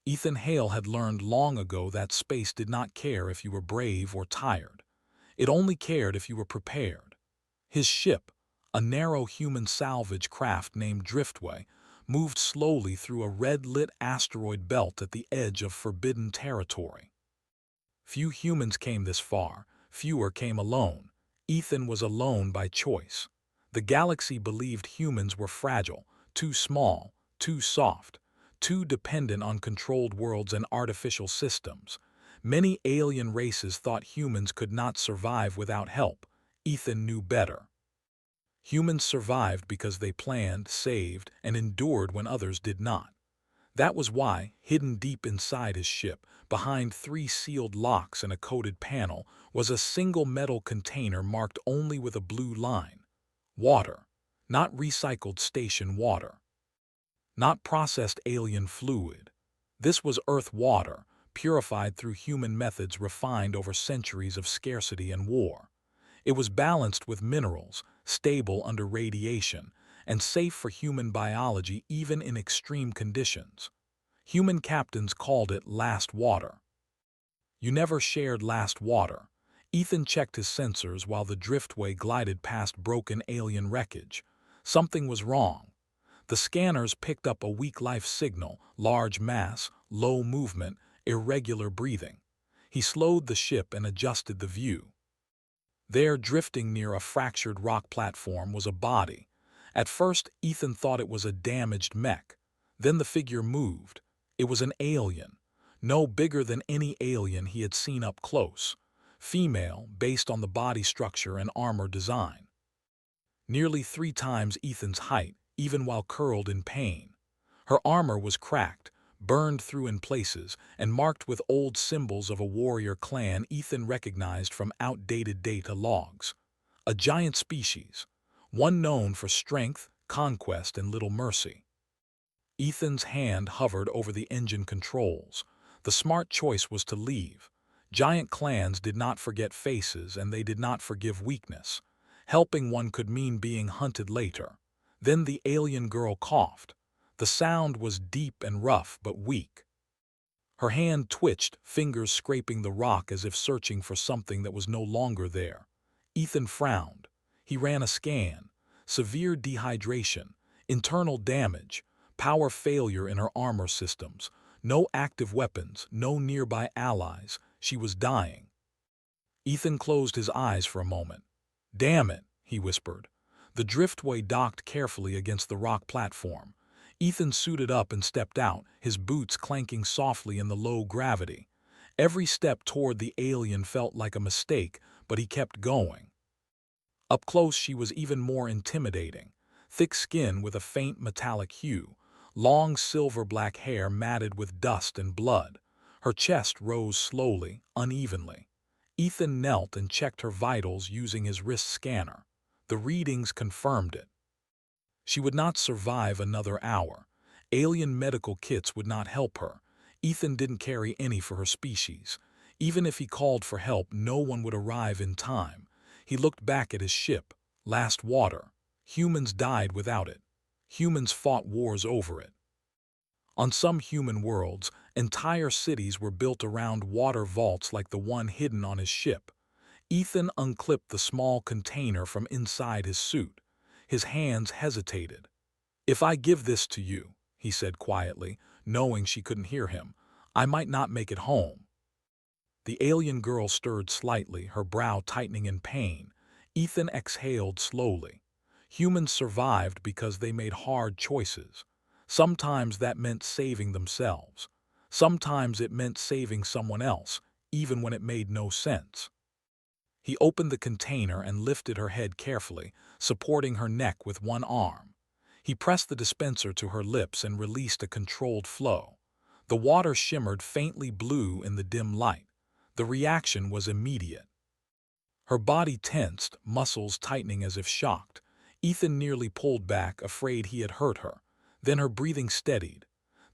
Ethan Hale had learned long ago that space did not care if you were brave or tired. It only cared if you were prepared. His ship, a narrow human salvage craft named Driftway, moved slowly through a red-lit asteroid belt at the edge of forbidden territory. Few humans came this far, fewer came alone. Ethan was alone by choice. The galaxy believed humans were fragile, too small, too soft, too dependent on controlled worlds and artificial systems. Many alien races thought humans could not survive without help. Ethan knew better. Humans survived because they planned, saved, and endured when others did not. That was why, hidden deep inside his ship, behind 3 sealed locks and a coded panel, was a single metal container marked only with a blue line. Water. Not recycled station water. Not processed alien fluid. This was Earth water, purified through human methods refined over centuries of scarcity and war. It was balanced with minerals, stable under radiation, and safe for human biology even in extreme conditions. Human captains called it last water. You never shared last water. Ethan checked his sensors while the driftway glided past broken alien wreckage. Something was wrong. The scanners picked up a weak life signal, large mass, low movement, irregular breathing. He slowed the ship and adjusted the view. There, drifting near a fractured rock platform, was a body. At first, Ethan thought it was a damaged mech. Then the figure moved. It was an alien, no bigger than any alien he had seen up close. Female, based on the body structure and armor design. Nearly 3 times Ethan's height, even while curled in pain. Her armor was cracked, burned through in places, and marked with old symbols of a warrior clan Ethan recognized from outdated data logs. A giant species, one known for strength, conquest, and little mercy. Ethan's hand hovered over the engine controls. The smart choice was to leave. Giant clans did not forget faces, and they did not forgive weakness. Helping one could mean being hunted later. Then the alien girl coughed. The sound was deep and rough but weak. Her hand twitched, fingers scraping the rock as if searching for something that was no longer there. Ethan frowned. He ran a scan. Severe dehydration, internal damage, power failure in her armor systems. No active weapons, no nearby allies. She was dying. Ethan closed his eyes for a moment. "Damn it," he whispered. The driftway docked carefully against the rock platform. Ethan suited up and stepped out, his boots clanking softly in the low gravity. Every step toward the alien felt like a mistake, but he kept going. Up close she was even more intimidating. Thick skin with a faint metallic hue, long silver-black hair matted with dust and blood. Her chest rose slowly, unevenly. Ethan knelt and checked her vitals using his wrist scanner. The readings confirmed it. She would not survive another hour. Alien medical kits would not help her. Ethan didn't carry any for her species. Even if he called for help, no one would arrive in time. He looked back at his ship. Last water. Humans died without it. Humans fought wars over it. On some human worlds, entire cities were built around water vaults like the one hidden on his ship. Ethan unclipped the small container from inside his suit. His hands hesitated. "If I give this to you," he said quietly, knowing she couldn't hear him, "I might not make it home." The alien girl stirred slightly, her brow tightening in pain. Ethan exhaled slowly. Humans survived because they made hard choices. Sometimes that meant saving themselves. Sometimes it meant saving someone else, even when it made no sense. He opened the container and lifted her head carefully, supporting her neck with one arm. He pressed the dispenser to her lips and released a controlled flow. The water shimmered faintly blue in the dim light. The reaction was immediate. Her body tensed, muscles tightening as if shocked. Ethan nearly pulled back, afraid he had hurt her. Then her breathing steadied.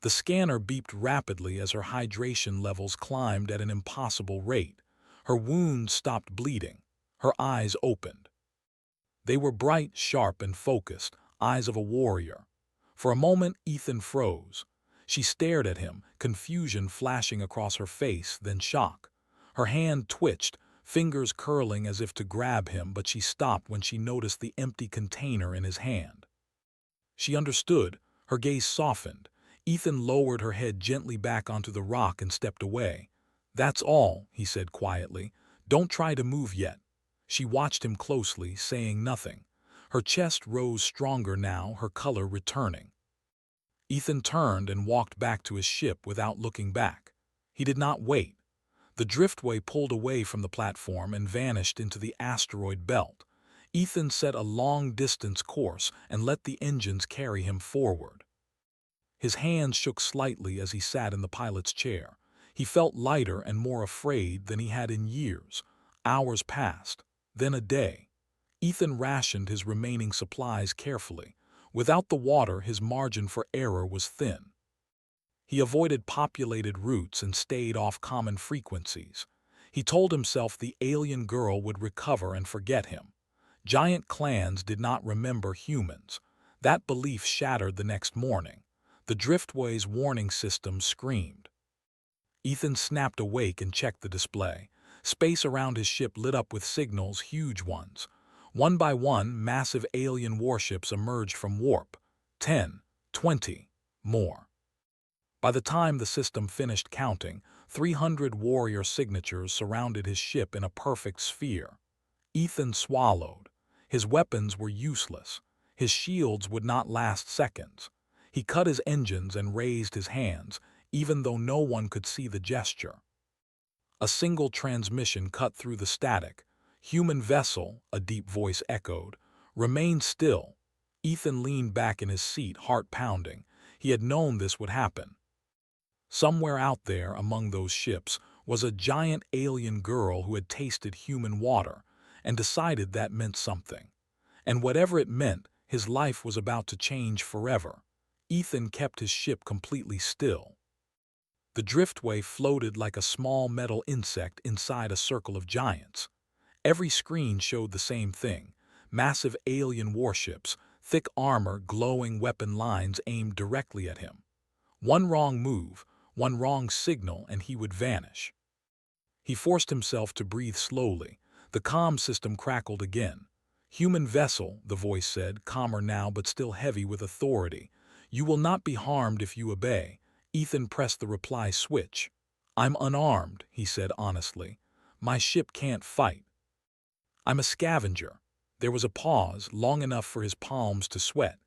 The scanner beeped rapidly as her hydration levels climbed at an impossible rate. Her wound stopped bleeding. Her eyes opened. They were bright, sharp, and focused, eyes of a warrior. For a moment, Ethan froze. She stared at him, confusion flashing across her face, then shock. Her hand twitched, fingers curling as if to grab him, but she stopped when she noticed the empty container in his hand. She understood, her gaze softened. Ethan lowered her head gently back onto the rock and stepped away. "That's all," he said quietly. "Don't try to move yet." She watched him closely, saying nothing. Her chest rose stronger now, her color returning. Ethan turned and walked back to his ship without looking back. He did not wait. The driftway pulled away from the platform and vanished into the asteroid belt. Ethan set a long-distance course and let the engines carry him forward. His hands shook slightly as he sat in the pilot's chair. He felt lighter and more afraid than he had in years. Hours passed, then a day. Ethan rationed his remaining supplies carefully. Without the water, his margin for error was thin. He avoided populated routes and stayed off common frequencies. He told himself the alien girl would recover and forget him. Giant clans did not remember humans. That belief shattered the next morning. The driftway's warning system screamed. Ethan snapped awake and checked the display. Space around his ship lit up with signals, huge ones. One by one, massive alien warships emerged from warp. 10, 20, more. By the time the system finished counting, 300 warrior signatures surrounded his ship in a perfect sphere. Ethan swallowed. His weapons were useless. His shields would not last seconds. He cut his engines and raised his hands, even though no one could see the gesture. A single transmission cut through the static. "Human vessel," a deep voice echoed. "Remain still." Ethan leaned back in his seat, heart pounding. He had known this would happen. Somewhere out there, among those ships, was a giant alien girl who had tasted human water and decided that meant something. And whatever it meant, his life was about to change forever. Ethan kept his ship completely still. The driftway floated like a small metal insect inside a circle of giants. Every screen showed the same thing: massive alien warships, thick armor, glowing weapon lines aimed directly at him. One wrong move, one wrong signal, and he would vanish. He forced himself to breathe slowly. The comm system crackled again. "Human vessel," the voice said, calmer now but still heavy with authority. "You will not be harmed if you obey." Ethan pressed the reply switch. "I'm unarmed," he said honestly. "My ship can't fight. I'm a scavenger." There was a pause, long enough for his palms to sweat.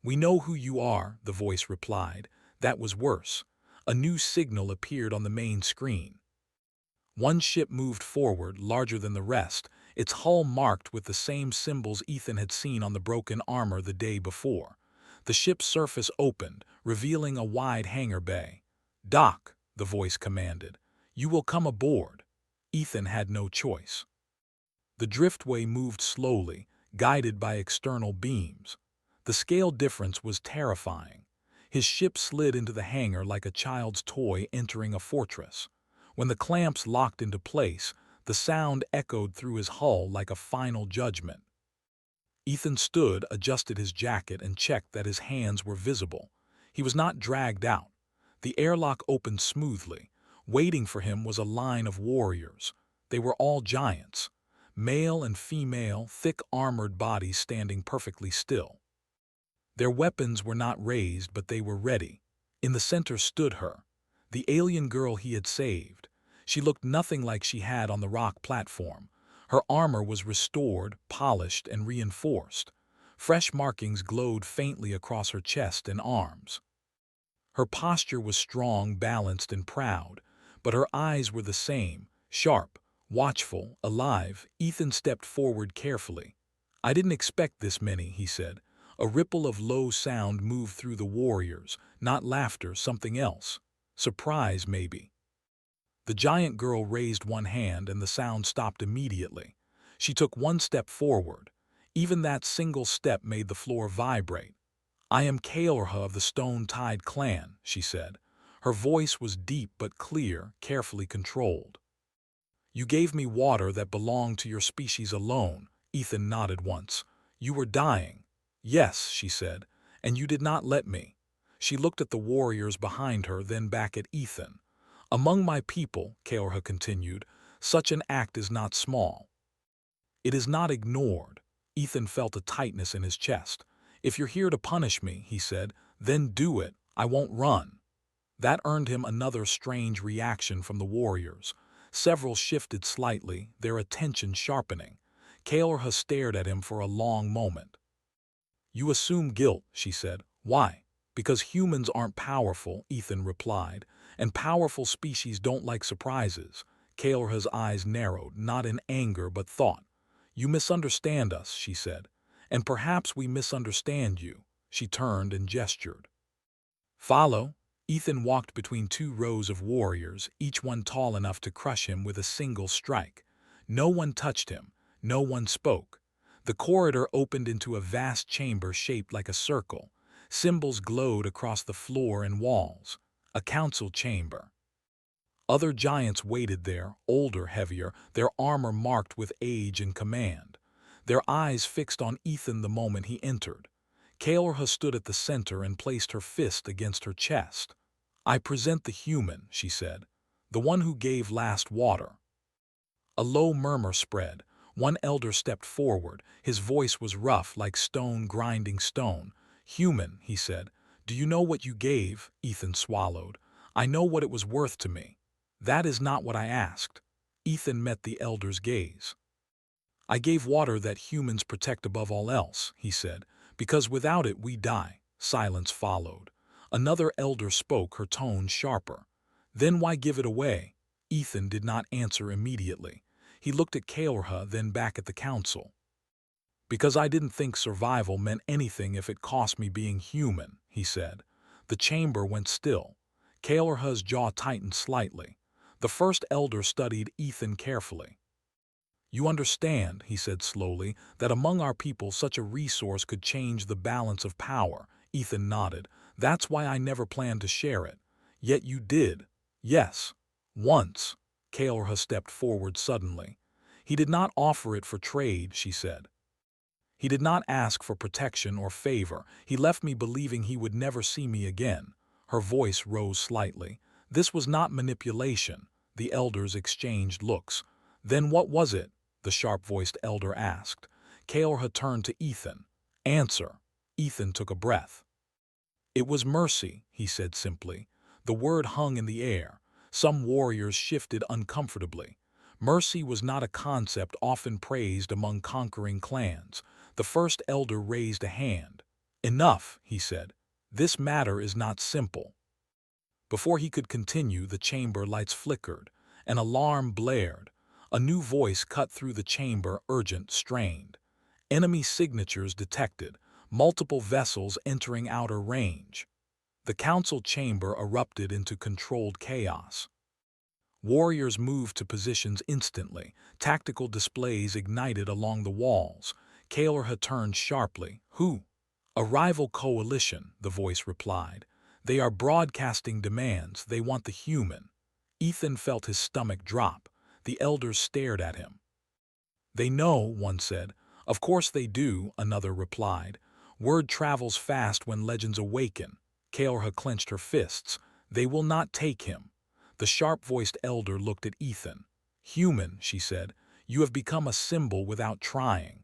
"We know who you are," the voice replied. That was worse. A new signal appeared on the main screen. One ship moved forward, larger than the rest, its hull marked with the same symbols Ethan had seen on the broken armor the day before. The ship's surface opened, revealing a wide hangar bay. "Dock," the voice commanded. "You will come aboard." Ethan had no choice. The driftway moved slowly, guided by external beams. The scale difference was terrifying. His ship slid into the hangar like a child's toy entering a fortress. When the clamps locked into place, the sound echoed through his hull like a final judgment. Ethan stood, adjusted his jacket, and checked that his hands were visible. He was not dragged out. The airlock opened smoothly. Waiting for him was a line of warriors. They were all giants. Male and female, thick armored bodies standing perfectly still. Their weapons were not raised, but they were ready. In the center stood her, the alien girl he had saved. She looked nothing like she had on the rock platform. Her armor was restored, polished, and reinforced. Fresh markings glowed faintly across her chest and arms. Her posture was strong, balanced, and proud, but her eyes were the same, sharp, watchful, alive. Ethan stepped forward carefully. "I didn't expect this many," he said. A ripple of low sound moved through the warriors, not laughter, something else. Surprise, maybe. The giant girl raised one hand and the sound stopped immediately. She took one step forward. Even that single step made the floor vibrate. "I am Kael'rha of the Stone-Tide clan," she said. Her voice was deep but clear, carefully controlled. "You gave me water that belonged to your species alone." Ethan nodded once. "You were dying." "Yes," she said, "and you did not let me." She looked at the warriors behind her, then back at Ethan. Among my people, Keorha continued, such an act is not small. It is not ignored. Ethan felt a tightness in his chest. If you're here to punish me, he said, then do it. I won't run. That earned him another strange reaction from the warriors. Several shifted slightly, their attention sharpening. Keorha stared at him for a long moment. You assume guilt, she said. Why? Because humans aren't powerful, Ethan replied, and powerful species don't like surprises. Keorha's eyes narrowed, not in anger but thought. You misunderstand us, she said, and perhaps we misunderstand you. She turned and gestured. Follow. Ethan walked between two rows of warriors, each one tall enough to crush him with a single strike. No one touched him. No one spoke. The corridor opened into a vast chamber shaped like a circle. Symbols glowed across the floor and walls. A council chamber. Other giants waited there, older, heavier, their armor marked with age and command. Their eyes fixed on Ethan the moment he entered. Keorha stood at the center and placed her fist against her chest. I present the human, she said, the one who gave last water. A low murmur spread. One elder stepped forward. His voice was rough, like stone grinding stone. Human, he said, do you know what you gave? Ethan swallowed. I know what it was worth to me. That is not what I asked. Ethan met the elder's gaze. I gave water that humans protect above all else, he said, because without it we die. Silence followed. Another elder spoke, her tone sharper. Then why give it away? Ethan did not answer immediately. He looked at Keorha, then back at the council. Because I didn't think survival meant anything if it cost me being human, he said. The chamber went still. Keorha's jaw tightened slightly. The first elder studied Ethan carefully. You understand, he said slowly, that among our people such a resource could change the balance of power. Ethan nodded. That's why I never planned to share it. Yet you did. Yes. Once. Keorha stepped forward suddenly. He did not offer it for trade, she said. He did not ask for protection or favor. He left me believing he would never see me again. Her voice rose slightly. This was not manipulation. The elders exchanged looks. Then what was it? The sharp-voiced elder asked. Keorha turned to Ethan. Answer. Ethan took a breath. It was mercy, he said simply. The word hung in the air. Some warriors shifted uncomfortably. Mercy was not a concept often praised among conquering clans. The first elder raised a hand. Enough, he said. This matter is not simple. Before he could continue, the chamber lights flickered. An alarm blared. A new voice cut through the chamber, urgent, strained. Enemy signatures detected. Multiple vessels entering outer range. The council chamber erupted into controlled chaos. Warriors moved to positions instantly. Tactical displays ignited along the walls. Keorha turned sharply. Who? A rival coalition, the voice replied. They are broadcasting demands. They want the human. Ethan felt his stomach drop. The elders stared at him. They know, one said. Of course they do, another replied. Word travels fast when legends awaken. Keorha clenched her fists. They will not take him. The sharp-voiced elder looked at Ethan. Human, she said, you have become a symbol without trying.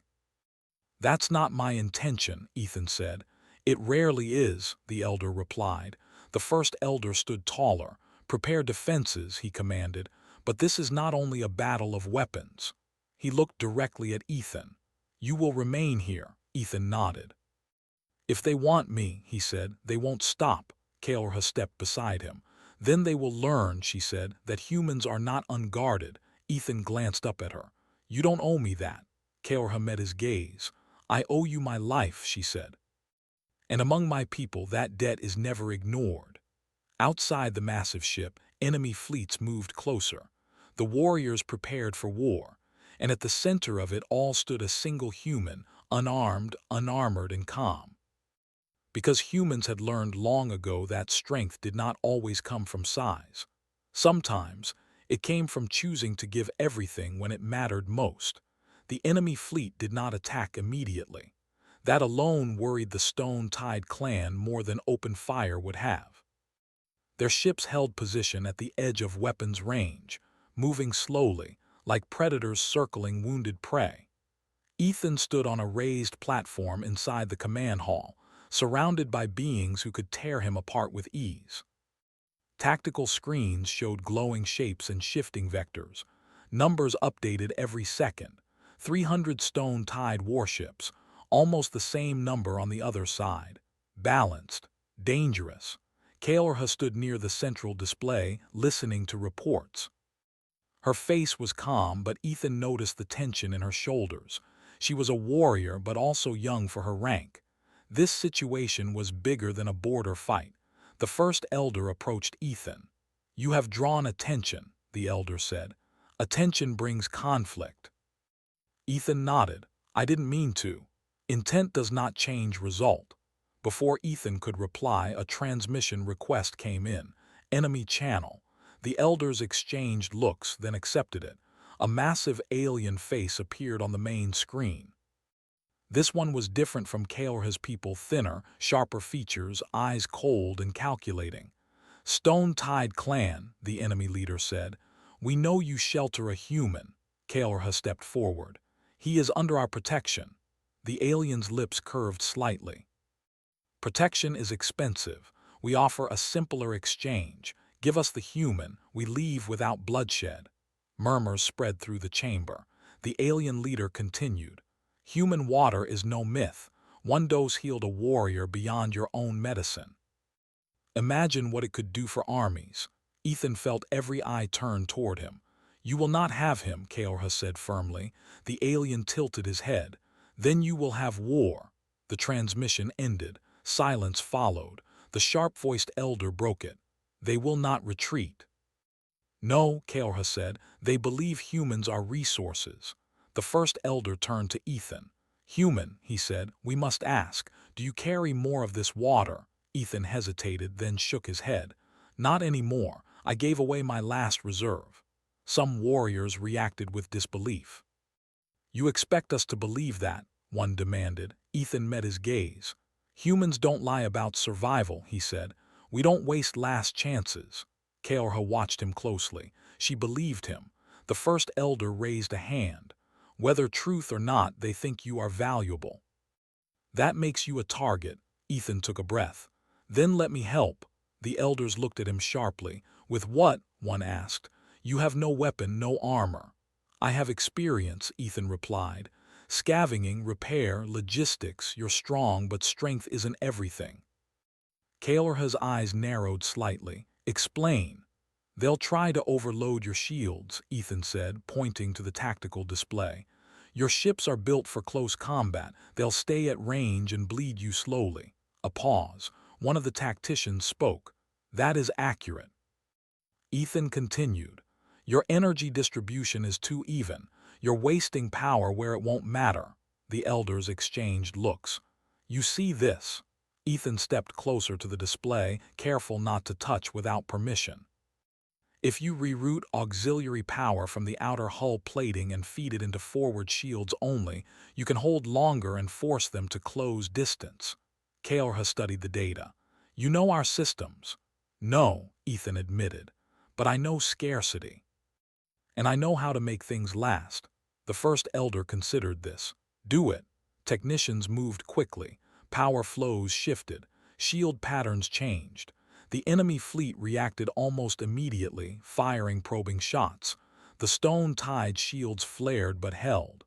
That's not my intention, Ethan said. It rarely is, the elder replied. The first elder stood taller. Prepare defenses, he commanded. But this is not only a battle of weapons. He looked directly at Ethan. You will remain here, Ethan nodded. If they want me, he said, they won't stop. Keorha stepped beside him. Then they will learn, she said, that humans are not unguarded. Ethan glanced up at her. You don't owe me that. Keorha met his gaze. I owe you my life, she said. And among my people that debt is never ignored. Outside the massive ship, enemy fleets moved closer. The warriors prepared for war, and at the center of it all stood a single human, unarmed, unarmored, and calm. Because humans had learned long ago that strength did not always come from size. Sometimes, it came from choosing to give everything when it mattered most. The enemy fleet did not attack immediately. That alone worried the Stone-Tide clan more than open fire would have. Their ships held position at the edge of weapons range, moving slowly, like predators circling wounded prey. Ethan stood on a raised platform inside the command hall, surrounded by beings who could tear him apart with ease. Tactical screens showed glowing shapes and shifting vectors. Numbers updated every second. 300 Stone-Tide warships, almost the same number on the other side. Balanced. Dangerous. Kael'rha stood near the central display, listening to reports. Her face was calm, but Ethan noticed the tension in her shoulders. She was a warrior, but also young for her rank. This situation was bigger than a border fight. The first elder approached Ethan. "You have drawn attention," the elder said. "Attention brings conflict." Ethan nodded. "I didn't mean to. Intent does not change result." Before Ethan could reply, a transmission request came in. "Enemy channel." The elders exchanged looks, then accepted it. A massive alien face appeared on the main screen. This one was different from Kael'rha's people, thinner, sharper features, eyes cold and calculating. "Stone-Tide clan," the enemy leader said. "We know you shelter a human." Kael'rha stepped forward. "He is under our protection." The alien's lips curved slightly. "Protection is expensive. We offer a simpler exchange. Give us the human, we leave without bloodshed." Murmurs spread through the chamber. The alien leader continued. "Human water is no myth. One dose healed a warrior beyond your own medicine. Imagine what it could do for armies." Ethan felt every eye turn toward him. "You will not have him," Kael'rha said firmly. The alien tilted his head. "Then you will have war." The transmission ended. Silence followed. The sharp-voiced elder broke it. "They will not retreat." "No," Kael'rha said. "They believe humans are resources." The first elder turned to Ethan. "Human," he said, "we must ask, do you carry more of this water?" Ethan hesitated, then shook his head. "Not anymore. I gave away my last reserve." Some warriors reacted with disbelief. "You expect us to believe that?" one demanded. Ethan met his gaze. "Humans don't lie about survival," he said. "We don't waste last chances." Kael'rha watched him closely. She believed him. The first elder raised a hand. "Whether truth or not, they think you are valuable." "That makes you a target." Ethan took a breath. "Then let me help." The elders looked at him sharply. "With what?" one asked. "You have no weapon, no armor." "I have experience," Ethan replied. "Scavenging, repair, logistics. You're strong, but strength isn't everything." Kael'rha's eyes narrowed slightly. "Explain." "They'll try to overload your shields," Ethan said, pointing to the tactical display. "Your ships are built for close combat. They'll stay at range and bleed you slowly." A pause. One of the tacticians spoke. "That is accurate." Ethan continued. "Your energy distribution is too even. You're wasting power where it won't matter." The elders exchanged looks. "You see this?" Ethan stepped closer to the display, careful not to touch without permission. "If you reroute auxiliary power from the outer hull plating and feed it into forward shields only, you can hold longer and force them to close distance." Kael'rha studied the data. "You know our systems." "No," Ethan admitted, "but I know scarcity. And I know how to make things last." The first elder considered this. "Do it." Technicians moved quickly. Power flows shifted. Shield patterns changed. The enemy fleet reacted almost immediately, firing probing shots. The Stone-Tide shields flared but held.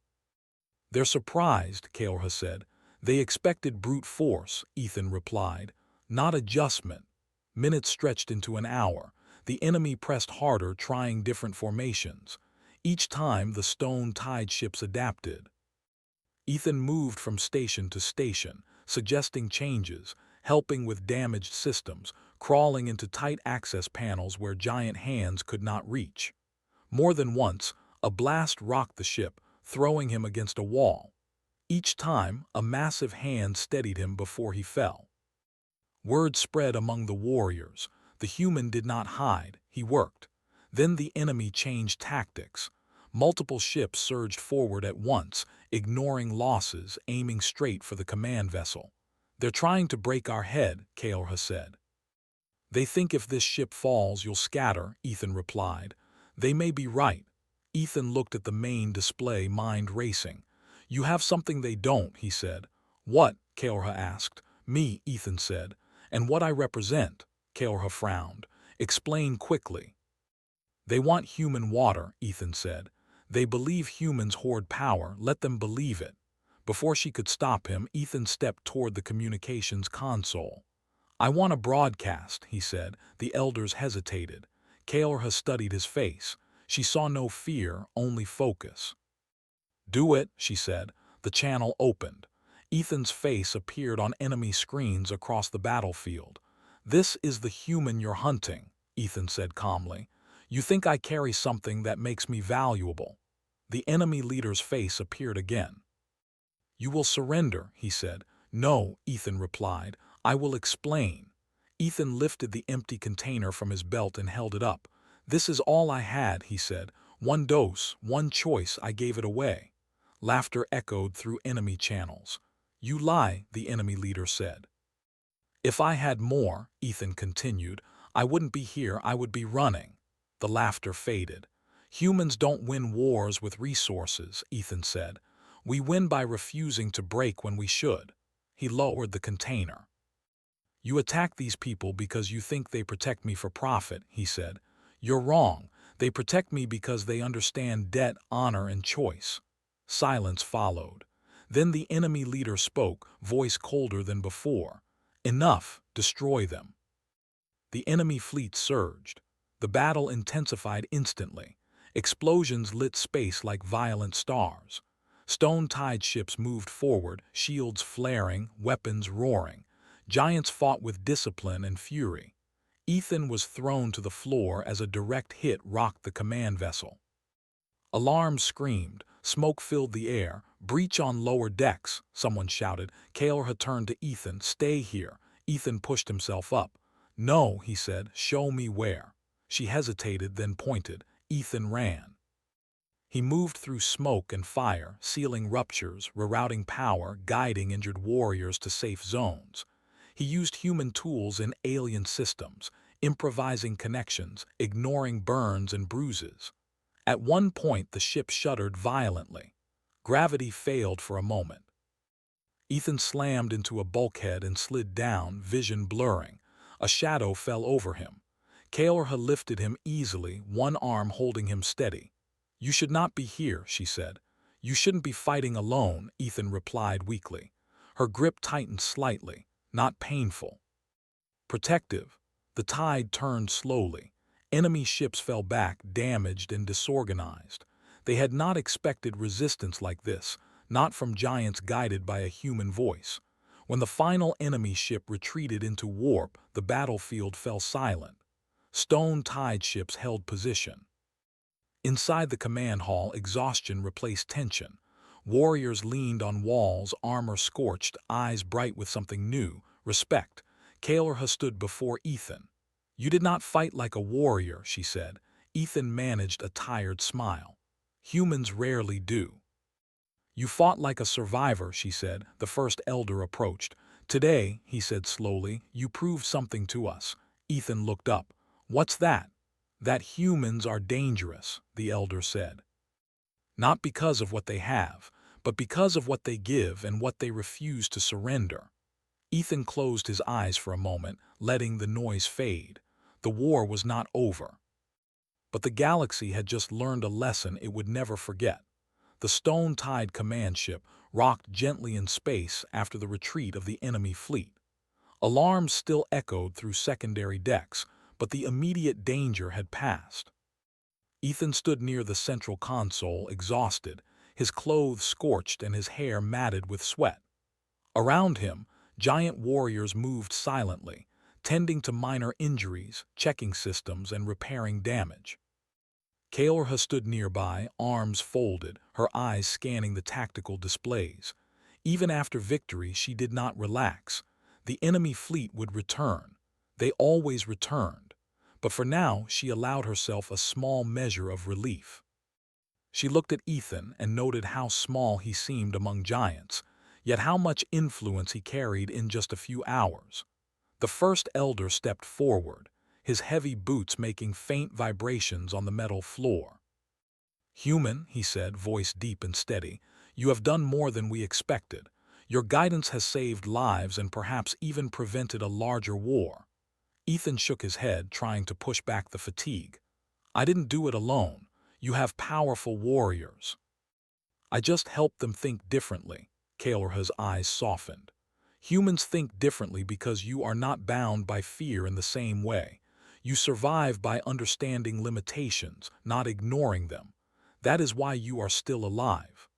"They're surprised," Kael'rha said. "They expected brute force," Ethan replied. "Not adjustment." Minutes stretched into an hour. The enemy pressed harder, trying different formations. Each time, the Stone-Tide ships adapted. Ethan moved from station to station, suggesting changes, helping with damaged systems, crawling into tight access panels where giant hands could not reach. More than once, a blast rocked the ship, throwing him against a wall. Each time, a massive hand steadied him before he fell. Word spread among the warriors. The human did not hide, he worked. Then the enemy changed tactics. Multiple ships surged forward at once, ignoring losses, aiming straight for the command vessel. "They're trying to break our head," Keorha said. "They think if this ship falls, you'll scatter," Ethan replied. "They may be right." Ethan looked at the main display, mind racing. "You have something they don't," he said. "What?" Keorha asked. "Me," Ethan said. "And what I represent." Keorha frowned. "Explain quickly." "They want human water," Ethan said. "They believe humans hoard power. Let them believe it." Before she could stop him, Ethan stepped toward the communications console. "I want a broadcast," he said. The elders hesitated. Keorha studied his face. She saw no fear, only focus. "Do it," she said. The channel opened. Ethan's face appeared on enemy screens across the battlefield. "This is the human you're hunting," Ethan said calmly. "You think I carry something that makes me valuable." The enemy leader's face appeared again. "You will surrender," he said. "No," Ethan replied. "I will explain." Ethan lifted the empty container from his belt and held it up. "This is all I had," he said. "One dose, one choice, I gave it away." Laughter echoed through enemy channels. "You lie," the enemy leader said. "If I had more," Ethan continued, "I wouldn't be here, I would be running." The laughter faded. "Humans don't win wars with resources," Ethan said. "We win by refusing to break when we should." He lowered the container. "You attack these people because you think they protect me for profit," he said. "You're wrong. They protect me because they understand debt, honor, and choice." Silence followed. Then the enemy leader spoke, voice colder than before. "Enough, destroy them." The enemy fleet surged. The battle intensified instantly. Explosions lit space like violent stars. Stone-tied ships moved forward, shields flaring, weapons roaring. Giants fought with discipline and fury. Ethan was thrown to the floor as a direct hit rocked the command vessel. Alarms screamed, smoke filled the air. "Breach on lower decks," someone shouted. Keorha turned to Ethan. "Stay here." Ethan pushed himself up. "No," he said, "show me where." She hesitated, then pointed. Ethan ran. He moved through smoke and fire, sealing ruptures, rerouting power, guiding injured warriors to safe zones. He used human tools in alien systems, improvising connections, ignoring burns and bruises. At one point, the ship shuddered violently. Gravity failed for a moment. Ethan slammed into a bulkhead and slid down, vision blurring. A shadow fell over him. Keorha lifted him easily, one arm holding him steady. "You should not be here," she said. "You shouldn't be fighting alone," Ethan replied weakly. Her grip tightened slightly, not painful. Protective. The tide turned slowly. Enemy ships fell back, damaged and disorganized. They had not expected resistance like this, not from giants guided by a human voice. When the final enemy ship retreated into warp, the battlefield fell silent. Stone-tied ships held position. Inside the command hall, exhaustion replaced tension. Warriors leaned on walls, armor scorched, eyes bright with something new, respect. Keorha stood before Ethan. "You did not fight like a warrior," she said. Ethan managed a tired smile. "Humans rarely do." "You fought like a survivor," she said. The first elder approached. "Today," he said slowly, "you proved something to us." Ethan looked up. "What's that?" "That humans are dangerous," the elder said. "Not because of what they have, but because of what they give and what they refuse to surrender." Ethan closed his eyes for a moment, letting the noise fade. The war was not over. But the galaxy had just learned a lesson it would never forget. The stone-tied command ship rocked gently in space after the retreat of the enemy fleet. Alarms still echoed through secondary decks, but the immediate danger had passed. Ethan stood near the central console, exhausted, his clothes scorched and his hair matted with sweat. Around him, giant warriors moved silently, tending to minor injuries, checking systems, and repairing damage. Keorha stood nearby, arms folded, her eyes scanning the tactical displays. Even after victory, she did not relax. The enemy fleet would return. They always returned. But for now, she allowed herself a small measure of relief. She looked at Ethan and noted how small he seemed among giants, yet how much influence he carried in just a few hours. The first elder stepped forward, his heavy boots making faint vibrations on the metal floor. "Human," he said, voice deep and steady, "you have done more than we expected. Your guidance has saved lives and perhaps even prevented a larger war." Ethan shook his head, trying to push back the fatigue. "I didn't do it alone. You have powerful warriors." "I just helped them think differently." Kael'rha's eyes softened. "Humans think differently because you are not bound by fear in the same way. You survive by understanding limitations, not ignoring them. That is why you are still alive."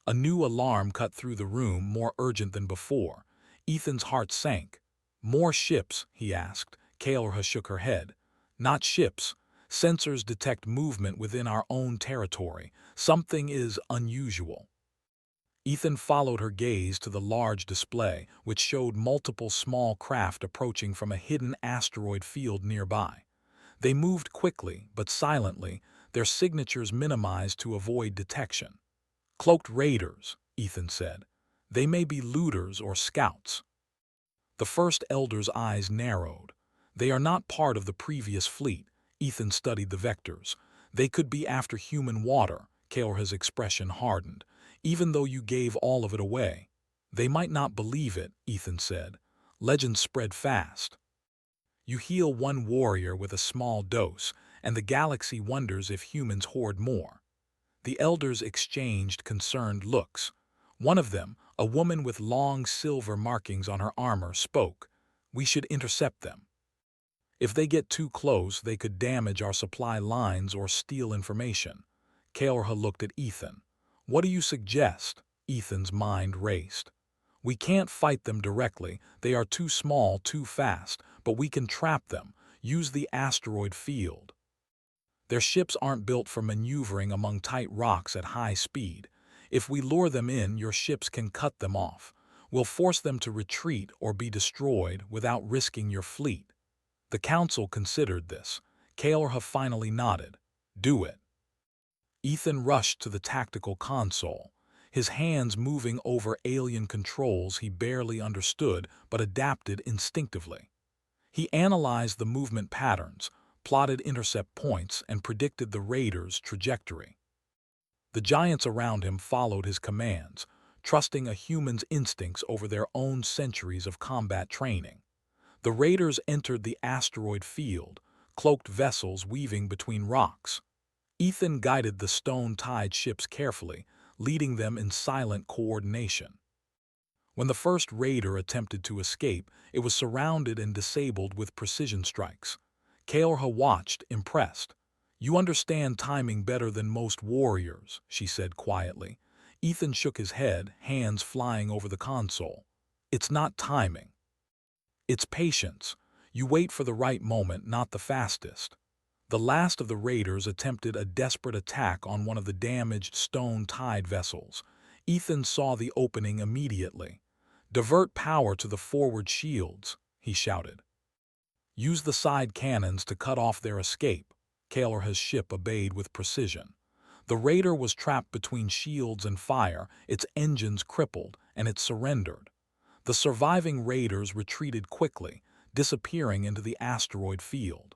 A new alarm cut through the room, more urgent than before. Ethan's heart sank. "More ships?" he asked. Kael'rha shook her head. "Not ships. Sensors detect movement within our own territory. Something is unusual." Ethan followed her gaze to the large display, which showed multiple small craft approaching from a hidden asteroid field nearby. They moved quickly, but silently, their signatures minimized to avoid detection. "Cloaked raiders," Ethan said. "They may be looters or scouts." The first elder's eyes narrowed. "They are not part of the previous fleet." Ethan studied the vectors. "They could be after human water." Kael'rha's expression hardened. "Even though you gave all of it away." "They might not believe it," Ethan said. "Legends spread fast. You heal one warrior with a small dose, and the galaxy wonders if humans hoard more." The elders exchanged concerned looks. One of them, a woman with long silver markings on her armor, spoke. "We should intercept them. If they get too close, they could damage our supply lines or steal information." Kael'rha looked at Ethan. "What do you suggest?" Ethan's mind raced. "We can't fight them directly. They are too small, too fast, but we can trap them. Use the asteroid field. Their ships aren't built for maneuvering among tight rocks at high speed. If we lure them in, your ships can cut them off. We'll force them to retreat or be destroyed without risking your fleet." The council considered this. Kael'rha finally nodded. "Do it." Ethan rushed to the tactical console, his hands moving over alien controls he barely understood but adapted instinctively. He analyzed the movement patterns, plotted intercept points, and predicted the raiders' trajectory. The giants around him followed his commands, trusting a human's instincts over their own centuries of combat training. The raiders entered the asteroid field, cloaked vessels weaving between rocks. Ethan guided the stone-tied ships carefully, leading them in silent coordination. When the first raider attempted to escape, it was surrounded and disabled with precision strikes. Kael'rha watched, impressed. "You understand timing better than most warriors," she said quietly. Ethan shook his head, hands flying over the console. "It's not timing. It's patience. You wait for the right moment, not the fastest." The last of the raiders attempted a desperate attack on one of the damaged stone-tied vessels. Ethan saw the opening immediately. "Divert power to the forward shields," he shouted. "Use the side cannons to cut off their escape." Kael'rha's ship obeyed with precision. The raider was trapped between shields and fire, its engines crippled, and it surrendered. The surviving raiders retreated quickly, disappearing into the asteroid field.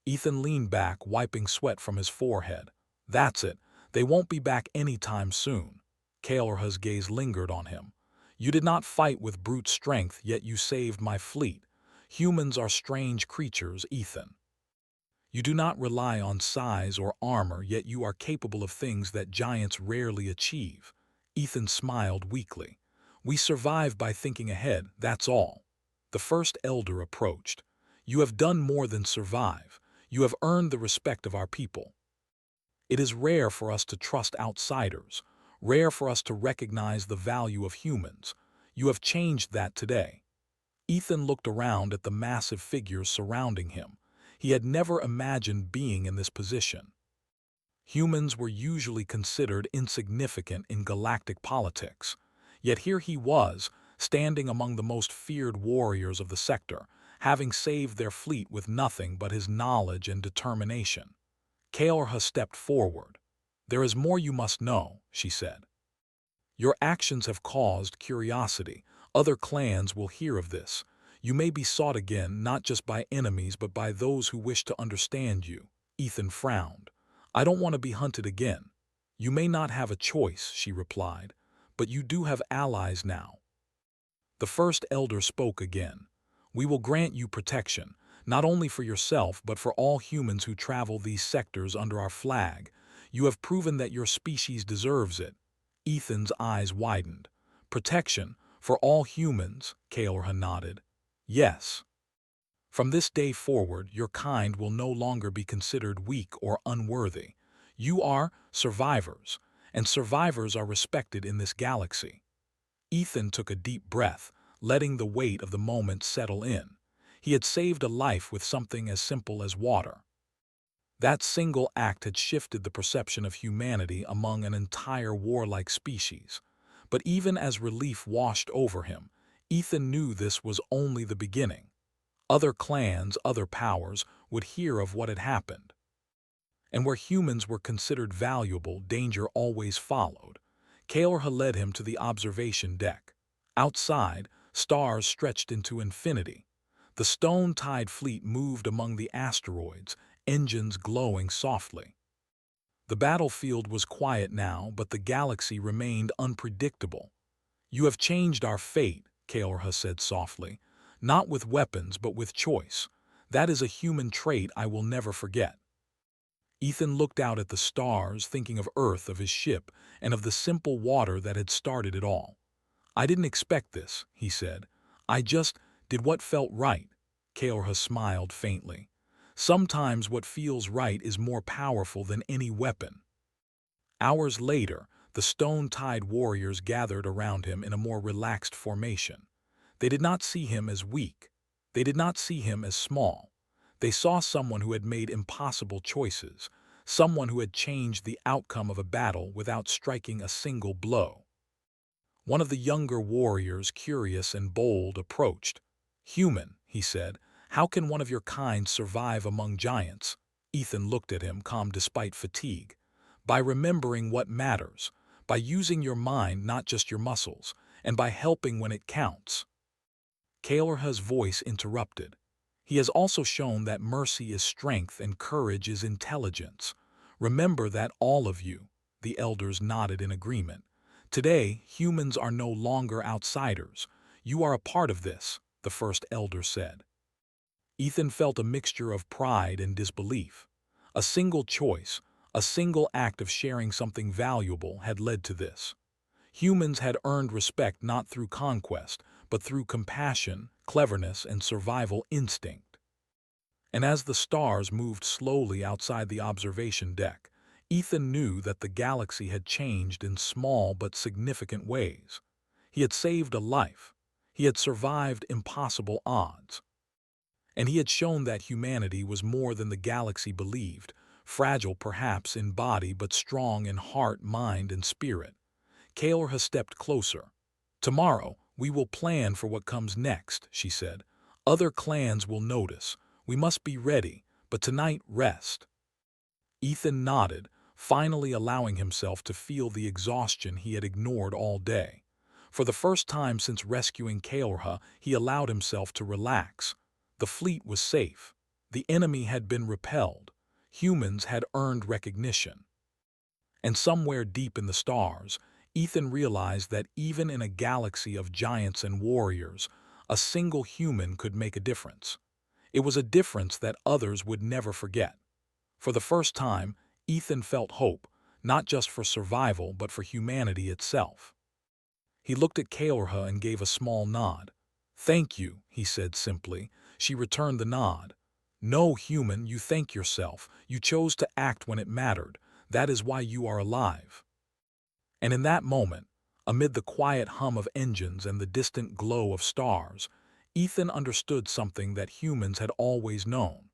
Ethan leaned back, wiping sweat from his forehead. "That's it. They won't be back anytime soon." Kael'rha's gaze lingered on him. "You did not fight with brute strength, yet you saved my fleet. Humans are strange creatures, Ethan. You do not rely on size or armor, yet you are capable of things that giants rarely achieve." Ethan smiled weakly. "We survive by thinking ahead, that's all." The first elder approached. "You have done more than survive. You have earned the respect of our people. It is rare for us to trust outsiders, rare for us to recognize the value of humans. You have changed that today." Ethan looked around at the massive figures surrounding him. He had never imagined being in this position. Humans were usually considered insignificant in galactic politics. Yet here he was, standing among the most feared warriors of the sector, having saved their fleet with nothing but his knowledge and determination. Kael'rha stepped forward. "There is more you must know," she said. "Your actions have caused curiosity. Other clans will hear of this. You may be sought again, not just by enemies but by those who wish to understand you." Ethan frowned. "I don't want to be hunted again." "You may not have a choice," she replied, "but you do have allies now." The first elder spoke again. "We will grant you protection, not only for yourself but for all humans who travel these sectors under our flag. You have proven that your species deserves it." Ethan's eyes widened. "Protection for all humans," Kael'rha nodded. "Yes. From this day forward, your kind will no longer be considered weak or unworthy. You are survivors, and survivors are respected in this galaxy." Ethan took a deep breath, letting the weight of the moment settle in. He had saved a life with something as simple as water. That single act had shifted the perception of humanity among an entire warlike species. But even as relief washed over him, Ethan knew this was only the beginning. Other clans, other powers, would hear of what had happened. And where humans were considered valuable, danger always followed. Kael'rha led him to the observation deck. Outside, stars stretched into infinity. The stone-tied fleet moved among the asteroids, engines glowing softly. The battlefield was quiet now, but the galaxy remained unpredictable. "You have changed our fate," Kael'rha said softly. "Not with weapons, but with choice. That is a human trait I will never forget." Ethan looked out at the stars, thinking of Earth, of his ship, and of the simple water that had started it all. "I didn't expect this," he said. "I just did what felt right." Kael'rha smiled faintly. "Sometimes what feels right is more powerful than any weapon." Hours later, the stone-tied warriors gathered around him in a more relaxed formation. They did not see him as weak. They did not see him as small. They saw someone who had made impossible choices, someone who had changed the outcome of a battle without striking a single blow. One of the younger warriors, curious and bold, approached. "Human," he said, "how can one of your kind survive among giants?" Ethan looked at him, calm despite fatigue. "By remembering what matters, by using your mind, not just your muscles, and by helping when it counts." Kael'rha's voice interrupted. "He has also shown that mercy is strength and courage is intelligence. Remember that, all of you." The elders nodded in agreement. "Today, humans are no longer outsiders. You are a part of this," the first elder said. Ethan felt a mixture of pride and disbelief. A single choice, a single act of sharing something valuable had led to this. Humans had earned respect not through conquest, but through compassion, cleverness, and survival instinct. And as the stars moved slowly outside the observation deck, Ethan knew that the galaxy had changed in small but significant ways. He had saved a life. He had survived impossible odds. And he had shown that humanity was more than the galaxy believed, fragile perhaps in body but strong in heart, mind, and spirit. Kael'rha stepped closer. "Tomorrow, we will plan for what comes next," she said. "Other clans will notice. We must be ready, but tonight, rest." Ethan nodded, finally allowing himself to feel the exhaustion he had ignored all day. For the first time since rescuing Kael'rha, he allowed himself to relax. The fleet was safe. The enemy had been repelled. Humans had earned recognition. And somewhere deep in the stars, Ethan realized that even in a galaxy of giants and warriors, a single human could make a difference. It was a difference that others would never forget. For the first time, Ethan felt hope, not just for survival but for humanity itself. He looked at Kael'rha and gave a small nod. "Thank you," he said simply. She returned the nod. "No, human, you thank yourself. You chose to act when it mattered. That is why you are alive." And in that moment, amid the quiet hum of engines and the distant glow of stars, Ethan understood something that humans had always known.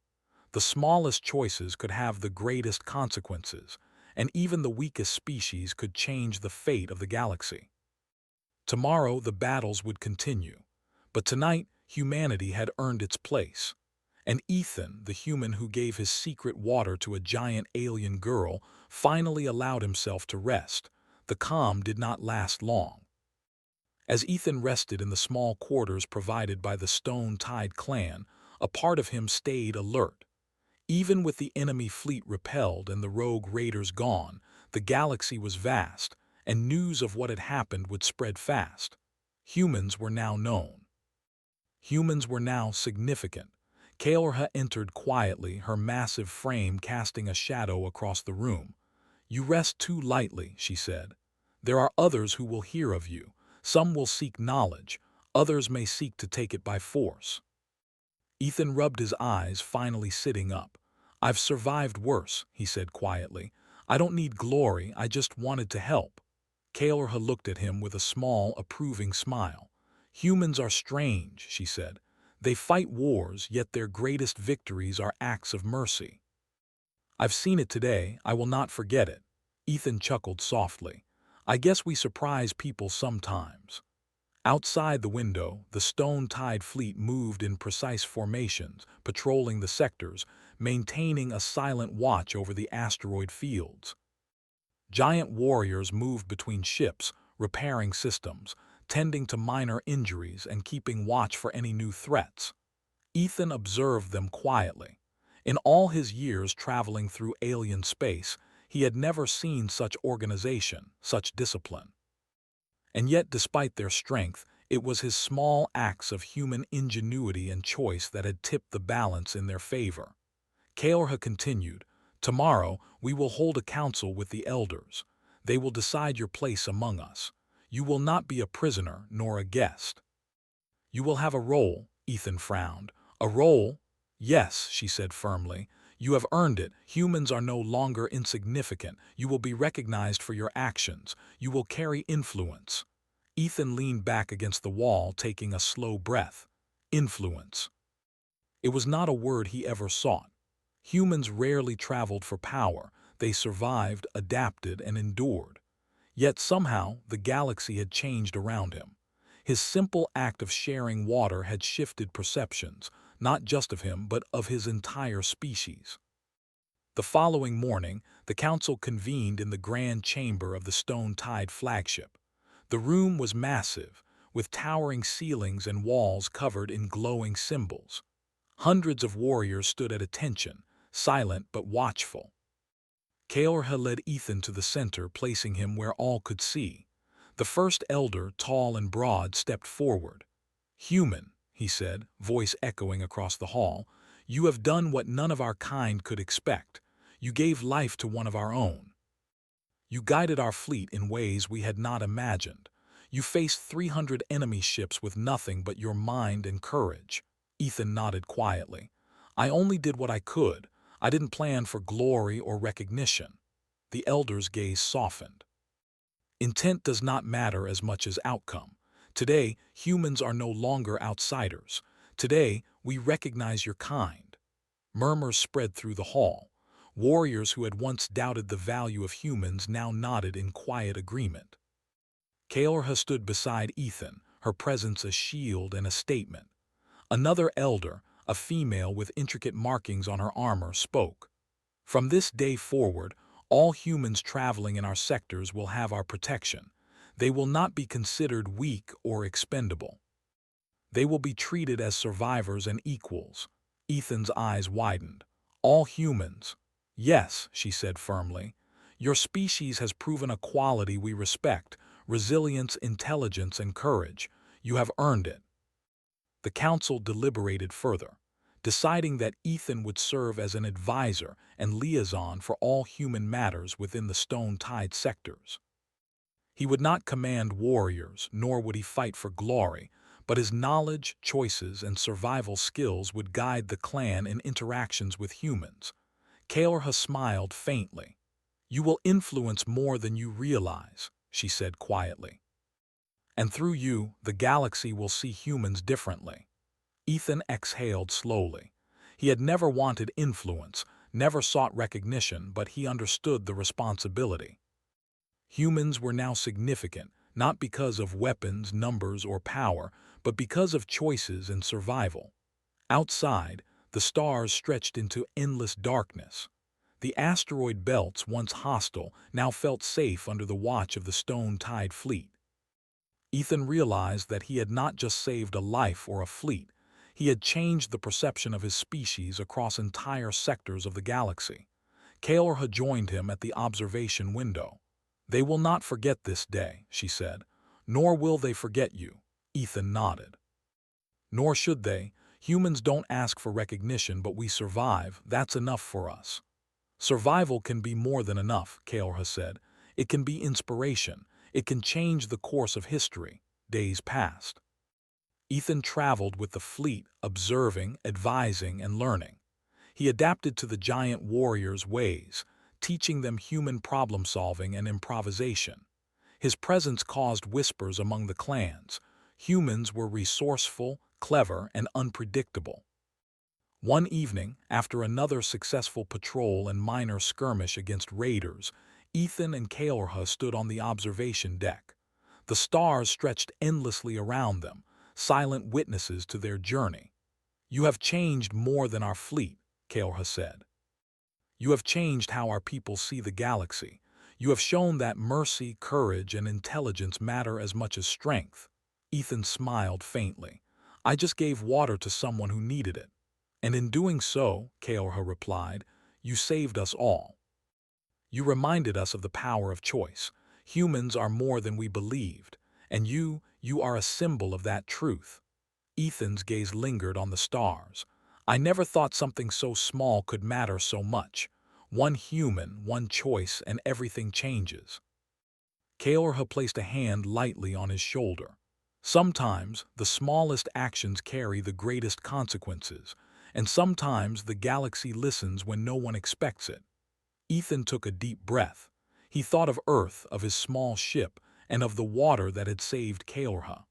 The smallest choices could have the greatest consequences, and even the weakest species could change the fate of the galaxy. Tomorrow the battles would continue, but tonight humanity had earned its place. And Ethan, the human who gave his secret water to a giant alien girl, finally allowed himself to rest. The calm did not last long. As Ethan rested in the small quarters provided by the Stone-Tide clan, a part of him stayed alert. Even with the enemy fleet repelled and the rogue raiders gone, the galaxy was vast, and news of what had happened would spread fast. Humans were now known. Humans were now significant. Kaorha entered quietly, her massive frame casting a shadow across the room. "You rest too lightly," she said. "There are others who will hear of you. Some will seek knowledge, others may seek to take it by force." Ethan rubbed his eyes, finally sitting up. "I've survived worse," he said quietly. "I don't need glory, I just wanted to help." Kaorha looked at him with a small, approving smile. "Humans are strange," she said. "They fight wars, yet their greatest victories are acts of mercy." "I've seen it today, I will not forget it." Ethan chuckled softly. "I guess we surprise people sometimes." Outside the window, the Stone-Tide fleet moved in precise formations, patrolling the sectors, maintaining a silent watch over the asteroid fields. Giant warriors moved between ships, repairing systems, tending to minor injuries and keeping watch for any new threats. Ethan observed them quietly. In all his years traveling through alien space, he had never seen such organization, such discipline. And yet, despite their strength, it was his small acts of human ingenuity and choice that had tipped the balance in their favor. Kaorha continued, "Tomorrow we will hold a council with the elders. They will decide your place among us. You will not be a prisoner nor a guest. You will have a role." Ethan frowned. "A role?" "Yes," she said firmly. "You have earned it. Humans are no longer insignificant. You will be recognized for your actions. You will carry influence." Ethan leaned back against the wall, taking a slow breath. Influence. It was not a word he ever sought. Humans rarely traveled for power. They survived, adapted, and endured. Yet somehow the galaxy had changed around him. His simple act of sharing water had shifted perceptions, not just of him, but of his entire species. The following morning, the council convened in the grand chamber of the Stone-Tide flagship. The room was massive, with towering ceilings and walls covered in glowing symbols. Hundreds of warriors stood at attention, silent but watchful. Kaorha led Ethan to the center, placing him where all could see. The first elder, tall and broad, stepped forward. "Human," he said, voice echoing across the hall, "you have done what none of our kind could expect. You gave life to one of our own. You guided our fleet in ways we had not imagined. You faced 300 enemy ships with nothing but your mind and courage." Ethan nodded quietly. "I only did what I could. I didn't plan for glory or recognition." The elder's gaze softened. "Intent does not matter as much as outcome. Today, humans are no longer outsiders. Today, we recognize your kind." Murmurs spread through the hall. Warriors who had once doubted the value of humans now nodded in quiet agreement. Kaorha stood beside Ethan, her presence a shield and a statement. Another elder, a female with intricate markings on her armor, spoke. "From this day forward, all humans traveling in our sectors will have our protection. They will not be considered weak or expendable. They will be treated as survivors and equals." Ethan's eyes widened. "All humans?" "Yes," she said firmly. "Your species has proven a quality we respect: resilience, intelligence, and courage. You have earned it." The council deliberated further, deciding that Ethan would serve as an advisor and liaison for all human matters within the Stone-Tide sectors. He would not command warriors, nor would he fight for glory, but his knowledge, choices, and survival skills would guide the clan in interactions with humans. Kaorha smiled faintly. "You will influence more than you realize," she said quietly. "And through you, the galaxy will see humans differently." Ethan exhaled slowly. He had never wanted influence, never sought recognition, but he understood the responsibility. Humans were now significant, not because of weapons, numbers, or power, but because of choices and survival. Outside, The stars stretched into endless darkness. The asteroid belts, once hostile, now felt safe under the watch of the stone-tide fleet. Ethan realized that he had not just saved a life or a fleet, he had changed the perception of his species across entire sectors of the galaxy. Kael'Rha joined him at the observation window. "They will not forget this day," she said. "Nor will they forget you." Ethan nodded. "Nor should they. Humans don't ask for recognition, but we survive. That's enough for us." "Survival can be more than enough," Kael'Rha said. "It can be inspiration. It can change the course of history." Days passed. Ethan traveled with the fleet, observing, advising, and learning. He adapted to the giant warriors' ways, teaching them human problem-solving and improvisation. His presence caused whispers among the clans. Humans were resourceful, clever, and unpredictable. One evening, after another successful patrol and minor skirmish against raiders, Ethan and Kael'Rha stood on the observation deck. The stars stretched endlessly around them, silent witnesses to their journey. "You have changed more than our fleet," Kael'Rha said. "You have changed how our people see the galaxy. You have shown that mercy, courage, and intelligence matter as much as strength." Ethan smiled faintly. "I just gave water to someone who needed it. And in doing so," Kael'Rha replied, "you saved us all. You reminded us of the power of choice. Humans are more than we believed, and you are a symbol of that truth." Ethan's gaze lingered on the stars. "I never thought something so small could matter so much. One human, one choice, and everything changes." Kael'Rha placed a hand lightly on his shoulder. "Sometimes the smallest actions carry the greatest consequences, and sometimes the galaxy listens when no one expects it." Ethan took a deep breath. He thought of Earth, of his small ship, and of the water that had saved Kael'Rha.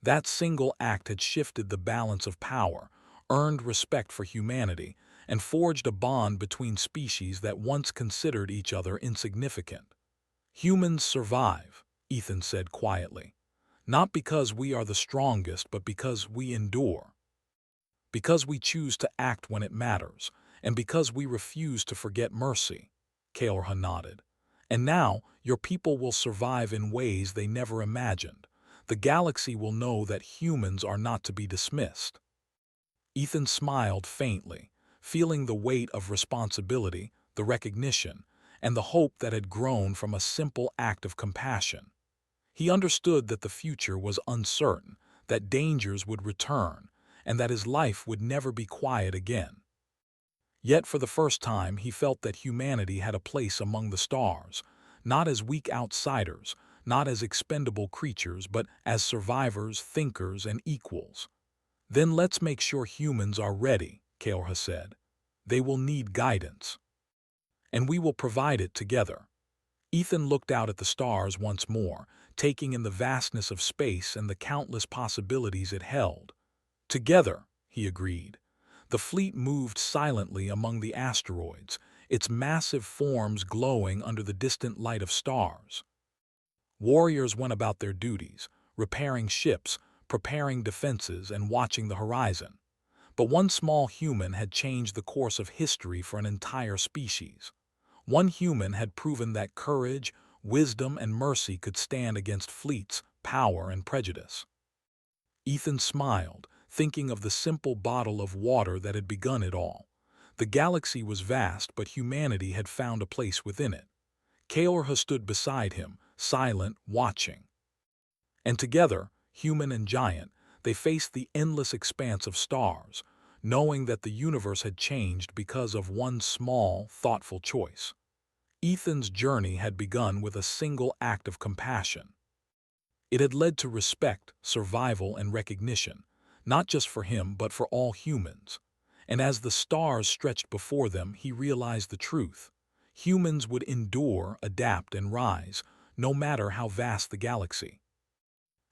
That single act had shifted the balance of power, earned respect for humanity, and forged a bond between species that once considered each other insignificant. "Humans survive," Ethan said quietly. "Not because we are the strongest, but because we endure. Because we choose to act when it matters, and because we refuse to forget mercy." Kael'Rha nodded. "And now, your people will survive in ways they never imagined. The galaxy will know that humans are not to be dismissed." Ethan smiled faintly, feeling the weight of responsibility, the recognition, and the hope that had grown from a simple act of compassion. He understood that the future was uncertain, that dangers would return, and that his life would never be quiet again. Yet for the first time he felt that humanity had a place among the stars, not as weak outsiders, not as expendable creatures, but as survivors, thinkers, and equals. "Then let's make sure humans are ready," Kael'Rha said. "They will need guidance. And we will provide it together." Ethan looked out at the stars once more, taking in the vastness of space and the countless possibilities it held. "Together," he agreed. The fleet moved silently among the asteroids, its massive forms glowing under the distant light of stars. Warriors went about their duties, repairing ships, preparing defenses, and watching the horizon. But one small human had changed the course of history for an entire species. One human had proven that courage, wisdom, and mercy could stand against fleets, power, and prejudice. Ethan smiled, thinking of the simple bottle of water that had begun it all. The galaxy was vast, but humanity had found a place within it. Kael'Rha stood beside him, silent, watching. And together, human and giant, they faced the endless expanse of stars, knowing that the universe had changed because of one small, thoughtful choice. Ethan's journey had begun with a single act of compassion. It had led to respect, survival, and recognition, not just for him but for all humans. And as the stars stretched before them, he realized the truth. Humans would endure, adapt, and rise, no matter how vast the galaxy.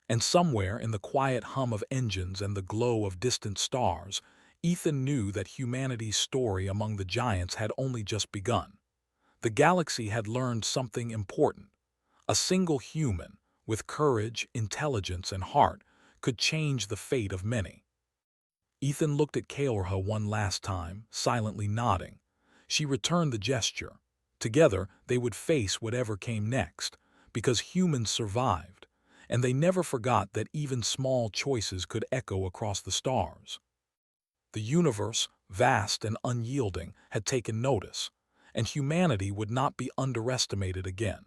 And somewhere in the quiet hum of engines and the glow of distant stars, Ethan knew that humanity's story among the giants had only just begun. The galaxy had learned something important. A single human, with courage, intelligence, and heart, could change the fate of many. Ethan looked at Kaorha one last time, silently nodding. She returned the gesture. Together, they would face whatever came next, because humans survived, and they never forgot that even small choices could echo across the stars. The universe, vast and unyielding, had taken notice, and humanity would not be underestimated again.